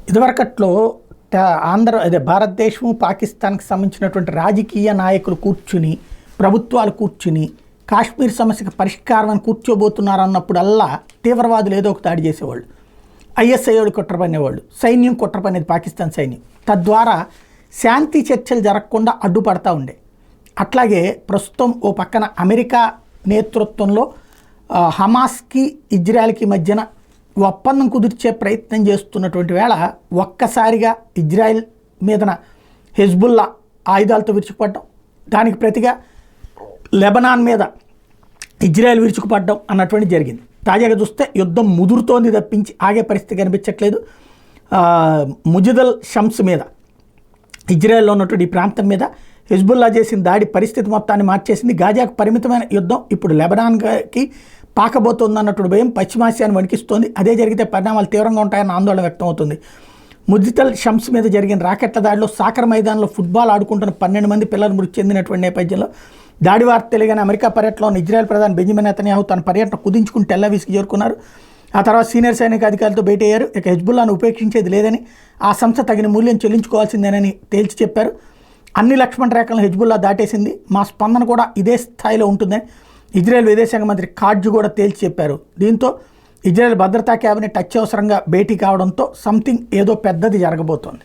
ఇదివరకట్లో భారతదేశం పాకిస్తాన్కి సంబంధించినటువంటి రాజకీయ నాయకులు కూర్చుని ప్రభుత్వాలు కూర్చుని కాశ్మీర్ సమస్యకు పరిష్కారం అని కూర్చోబోతున్నారన్నప్పుడల్లా తీవ్రవాదులు ఏదో ఒక దాడి చేసేవాళ్ళు, ఐఎస్ఐఓడు కుట్రపనేవాళ్ళు, సైన్యం కుట్రపనేది పాకిస్తాన్ సైన్యం. తద్వారా శాంతి చర్చలు జరగకుండా అడ్డుపడతా ఉండే. అట్లాగే ప్రస్తుతం ఓ పక్కన అమెరికా నేతృత్వంలో హమాస్కి ఇజ్రాయెల్కి మధ్యన ఒప్పందం కుదిర్చే ప్రయత్నం చేస్తున్నటువంటి వేళ ఒక్కసారిగా ఇజ్రాయెల్ మీదన హెజ్బుల్లా ఆయుధాలతో విరుచుకుపడడం, దానికి ప్రతిగా లెబనాన్ మీద ఇజ్రాయెల్ విరుచుకుపడడం అన్నటువంటి జరిగింది. తాజాగా చూస్తే యుద్ధం ముదురుతోంది తప్పించి ఆగే పరిస్థితి కనిపించట్లేదు. ముజిదల్ షమ్స్ మీద ఇజ్రాయెల్లో ఉన్నటువంటి ఈ ప్రాంతం మీద హెజ్బుల్లా చేసిన దాడి పరిస్థితి మొత్తాన్ని మార్చేసింది. గాజాకు పరిమితమైన యుద్ధం ఇప్పుడు లెబనాన్కి పాకబోతోందన్నటువంటి భయం పశ్చిమాసియాను వణికిస్తోంది. అదే జరిగితే పరిణామాలు తీవ్రంగా ఉంటాయన్న ఆందోళన వ్యక్తం అవుతుంది. ముజిదల్ షమ్స్ మీద జరిగిన రాకెట్ల దాడిలో సాకర్ మైదానంలో ఫుట్బాల్ ఆడుకుంటున్న 12 మంది పిల్లలు మృతి చెందినటువంటి నేపథ్యంలో దాడి వార్త తెలియగానే అమెరికా పర్యటనలో ఇజ్రాయెల్ ప్రధాని బెంజమిన్ నెతన్యాహు తన పర్యటన కుదించుకుని టెల్లవీవ్కి చేరుకున్నారు. ఆ తర్వాత సీనియర్ సైనిక అధికారులతో భేటీ అయ్యారు. ఇక హెజ్బుల్లాను ఉపేక్షించేది లేదని, ఆ సంస్థ తగిన మూల్యం చెల్లించుకోవాల్సిందేనని తేల్చి చెప్పారు. అన్ని లక్ష్మణ రేఖలను హెజ్బుల్లా దాటేసింది, మా స్పందన కూడా ఇదే స్థాయిలో ఉంటుందని ఇజ్రాయెల్ విదేశాంగ మంత్రి కాడ్జు కూడా తేల్చి చెప్పారు. దీంతో ఇజ్రాయెల్ భద్రతా క్యాబినెట్ అత్యవసరంగా భేటీ కావడంతో సంథింగ్ ఏదో పెద్దది జరగబోతోంది.